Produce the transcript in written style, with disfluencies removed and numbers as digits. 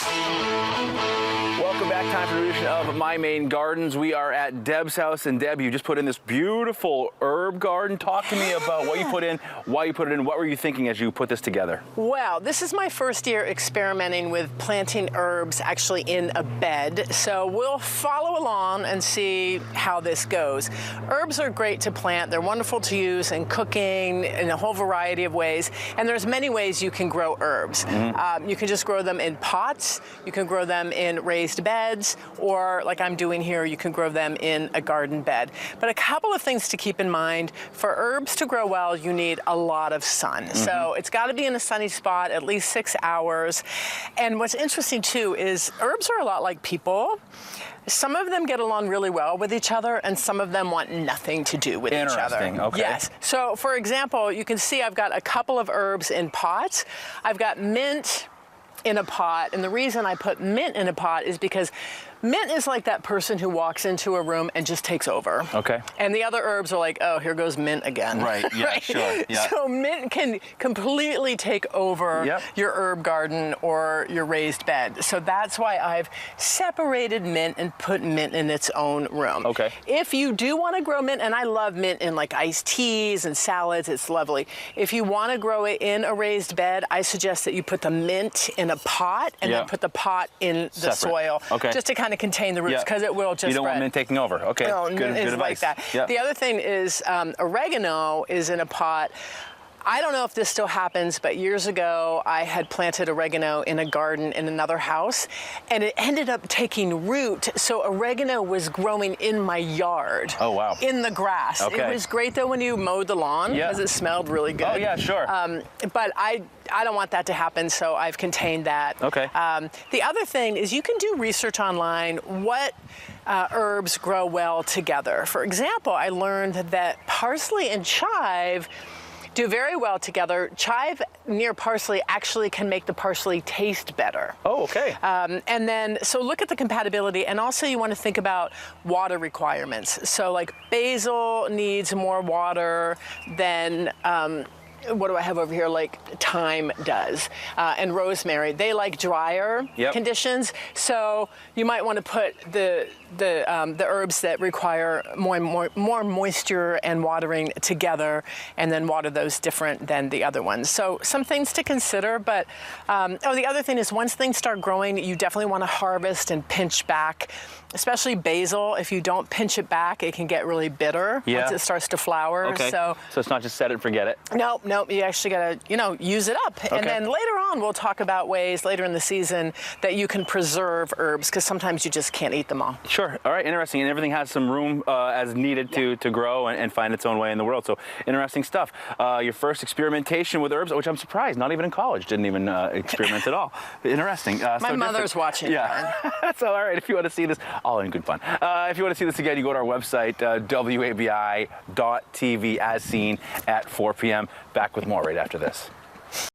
Welcome back. Time for an edition of My Maine Gardens. We are at Deb's house, and Deb, you just put in this beautiful herb garden. Talk to me about what you put in, why you put it in, what were you thinking as you put this together? Well, this is my first year experimenting with planting herbs actually in a bed, so we'll follow along and see how this goes. Herbs are great to plant. They're wonderful to use in cooking in a whole variety of ways, and there's many ways you can grow herbs. You can just grow them in pots, you can grow them in raised beds, or like I'm doing here, you can grow them in a garden bed. But a couple of things to keep in mind: for herbs to grow well, you need a lot of sun. So it's got to be in a sunny spot at least 6 hours. And what's interesting too is herbs are a lot like people. Some of them get along really well with each other, and some of them want nothing to do with each other. Interesting. Okay. Yes. So for example, you can see I've got a couple of herbs in pots. I've got mint in a pot, and the reason I put mint in a pot is because mint is like that person who walks into a room and just takes over. Okay. And the other herbs are like, oh, here goes mint again. Right, yeah, Right? sure. Yeah. So mint can completely take over your herb garden or your raised bed. So that's why I've separated mint and put mint in its own room. Okay. If you do want to grow mint, and I love mint in like iced teas and salads, it's lovely. If you want to grow it in a raised bed, I suggest that you put the mint in a pot and then put the pot in the soil. Okay. Just to kind of contain the roots, because it will just You don't spread. want mint taking over. Okay. No, good it's advice. like that. Yeah. The other thing is oregano is in a pot. I don't know if this still happens, but years ago I had planted oregano in a garden in another house, and it ended up taking root. So oregano was growing in my yard. Oh, wow. In the grass. Okay. It was great though when you mowed the lawn, because it smelled really good. Oh yeah, sure. But I don't want that to happen, so I've contained that. Okay. The other thing is you can do research online what herbs grow well together. For example, I learned that parsley and chive do very well together. Chive near parsley actually can make the parsley taste better. Oh, okay. And then, so look at the compatibility, and also you want to think about water requirements. So like basil needs more water than, what do I have over here? Like thyme does, and rosemary. They like drier conditions, so you might want to put the herbs that require more moisture and watering together, and then water those different than the other ones. So some things to consider. But the other thing is once things start growing, you definitely want to harvest and pinch back. Especially basil, if you don't pinch it back, it can get really bitter once it starts to flower. Okay. So it's not just set it and forget it. Nope, you actually gotta, use it up. Okay. And then later on, we'll talk about ways later in the season that you can preserve herbs, because sometimes you just can't eat them all. Sure. All right. Interesting. And everything has some room as needed to grow and find its own way in the world. So interesting stuff. Your first experimentation with herbs, which I'm surprised, not even in college, didn't even experiment at all. Interesting. My mother's watching. Yeah. That's all right. If you want to see this, all in good fun. If you want to see this again, you go to our website, wabi.tv, as seen at 4 p.m. Back with more right after this.